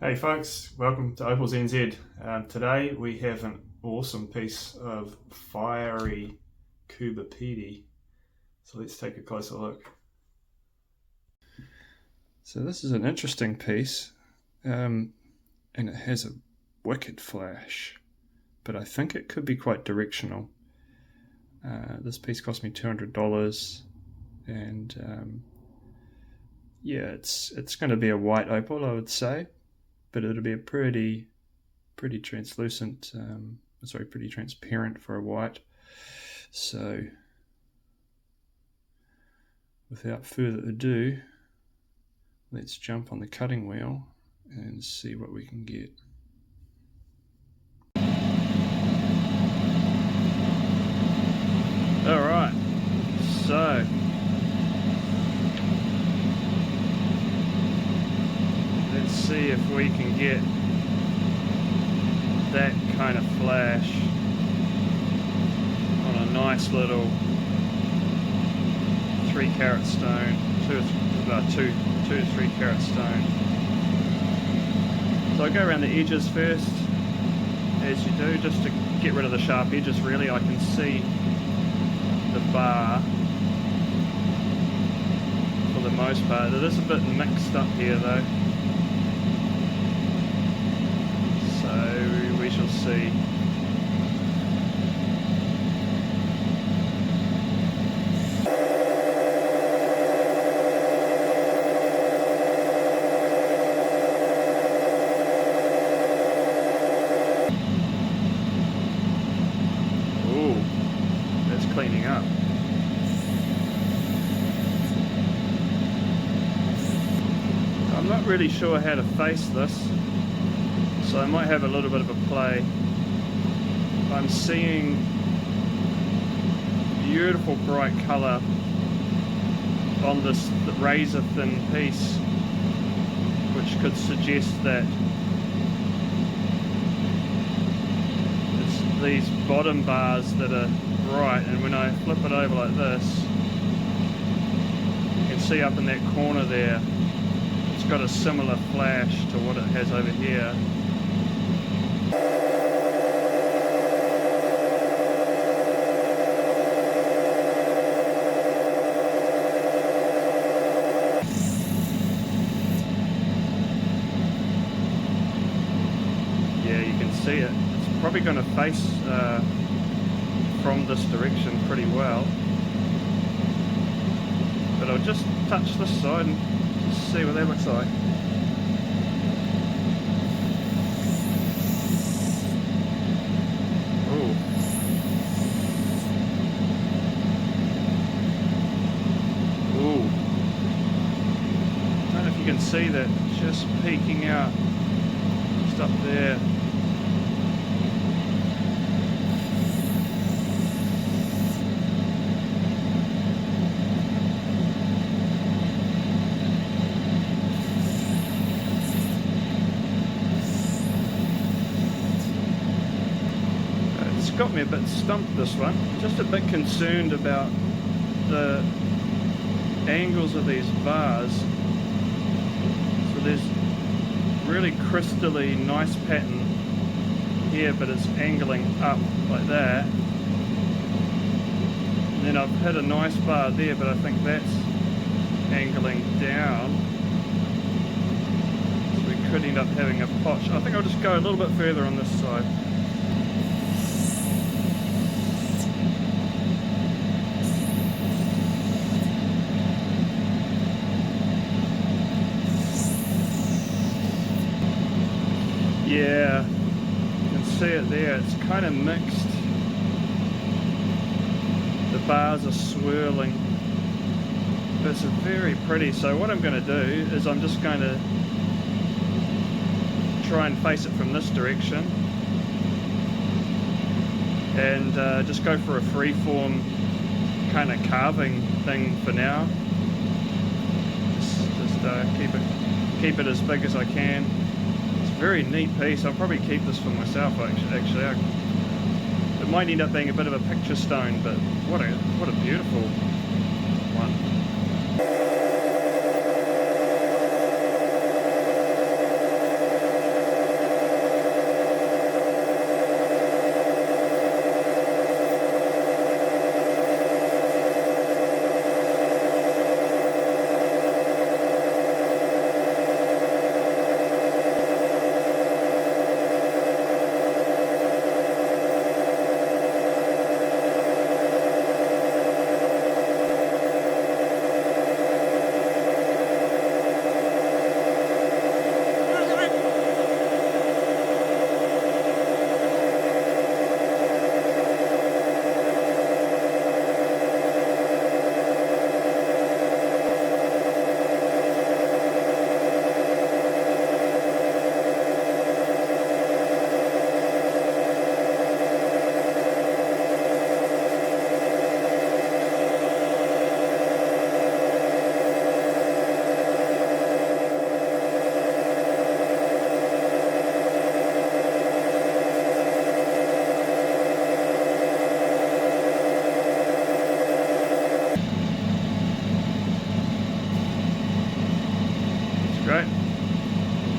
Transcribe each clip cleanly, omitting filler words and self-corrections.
Hey folks, welcome to Opal's NZ. Today we have an awesome piece of firey Coober Pedy. So let's take a closer look. So this is an interesting piece, and it has a wicked flash, but I think it could be quite directional. This piece cost me $200, and yeah, it's going to be a white opal, I would say. But it'll be a pretty translucent, pretty transparent for a white. So without further ado, let's jump on the cutting wheel and see what we can get. All right, so let's see if we can get that kind of flash on a nice little 3-carat stone, 2 to 3 carat stone. So I go around the edges first, as you do, just to get rid of the sharp edges. Really, I can see the bar for the most part. It is a bit mixed up here though. So we shall see. Ooh, that's cleaning up. I'm not really sure how to face this, so I might have a little bit of a play. I'm seeing beautiful bright colour on this razor thin piece, which could suggest that it's these bottom bars that are bright, and when I flip it over like this, you can see up in that corner there, it's got a similar flash to what it has over here. Yeah, you can see it. It's probably going to face from this direction pretty well. But I'll just touch this side and just see what that looks like. Ooh. Ooh. I don't know if you can see that just peeking out just up there. It's got me a bit stumped, this one. Just a bit concerned about the angles of these bars. So there's really crystally nice pattern here, but it's angling up like that. And then I've hit a nice bar there, but I think that's angling down. So we could end up having a potch. I think I'll just go a little bit further on this side. Yeah, you can see it there, it's kind of mixed. The bars are swirling, but it's very pretty. So what I'm going to do is I'm just going to try and face it from this direction and just go for a freeform kind of carving thing for now. Just keep it as big as I can. Very neat piece. I'll probably keep this for myself actually. It might end up being a bit of a picture stone, but what a beautiful one.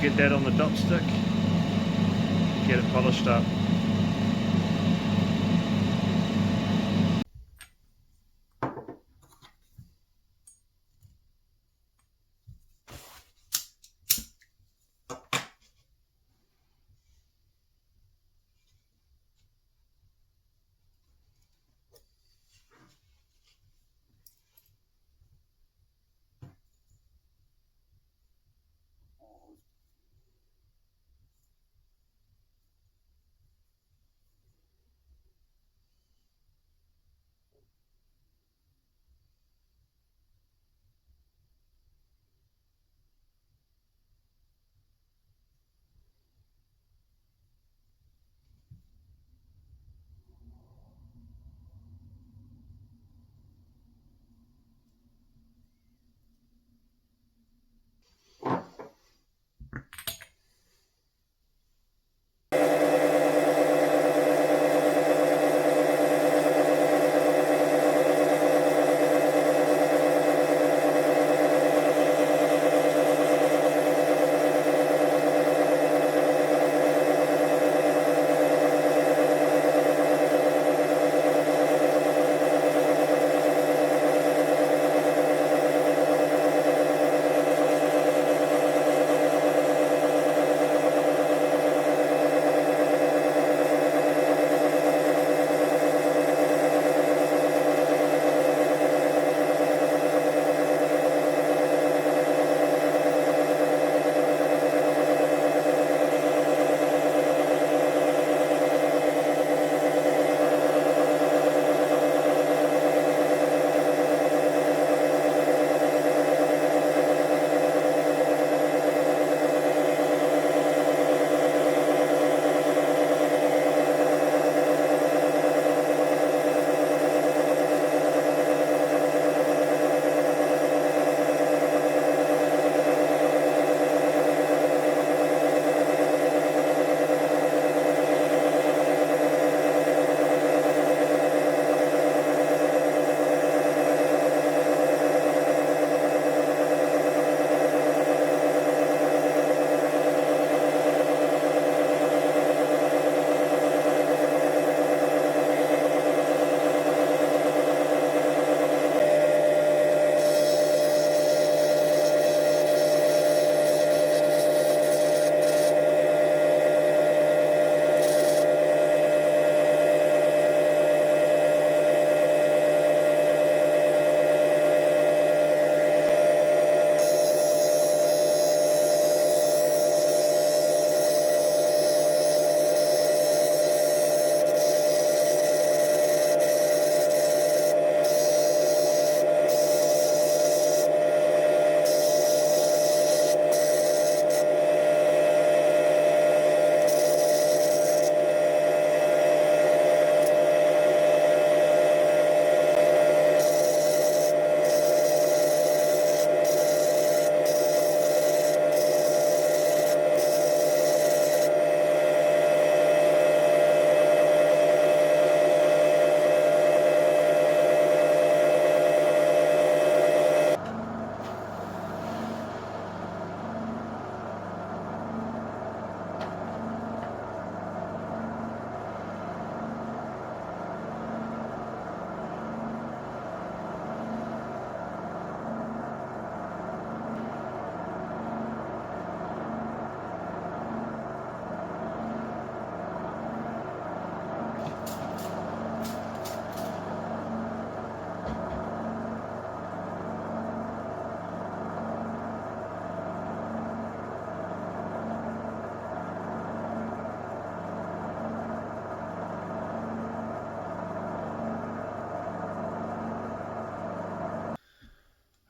get that on the dopstick, get it polished up.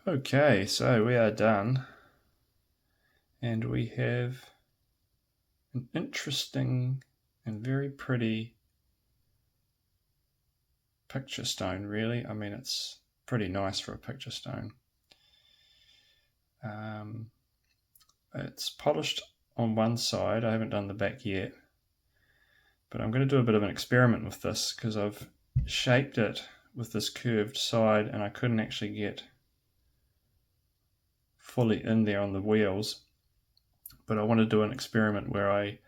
Okay, so we are done, and we have an interesting and very pretty picture stone, really. I mean, it's pretty nice for a picture stone. It's polished on one side. I haven't done the back yet, but I'm going to do a bit of an experiment with this because I've shaped it with this curved side and I couldn't actually get fully in there on the wheels. but I want to do an experiment where I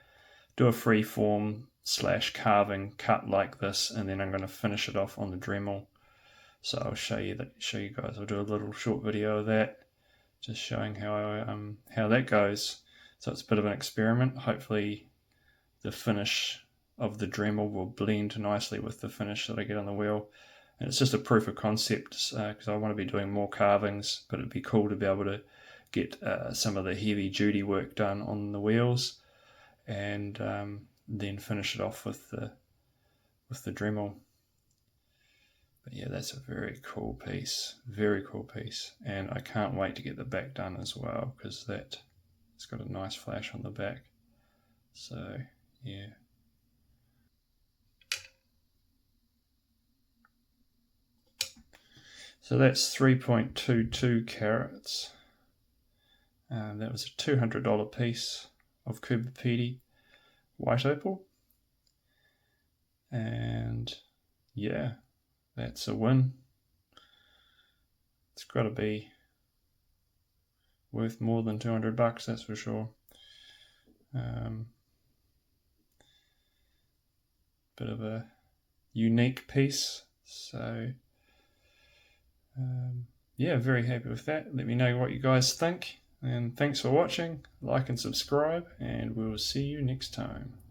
do a free form / carving cut like this, and then I'm going to finish it off on the Dremel. So I'll show you guys. I'll do a little short video of that, just showing how that goes. So it's a bit of an experiment. Hopefully the finish of the Dremel will blend nicely with the finish that I get on the wheel. And it's just a proof of concept, because I want to be doing more carvings, but it'd be cool to be able to get some of the heavy duty work done on the wheels, and then finish it off with the Dremel. But yeah, that's a very cool piece, and I can't wait to get the back done as well, because it's got a nice flash on the back. So yeah. So that's 3.22 carats. That was a $200 piece of Coober Pedy white opal. And yeah, that's a win. It's got to be worth more than $200, that's for sure. Bit of a unique piece. So yeah, very happy with that. Let me know what you guys think, and thanks for watching. Like and subscribe, and we'll see you next time.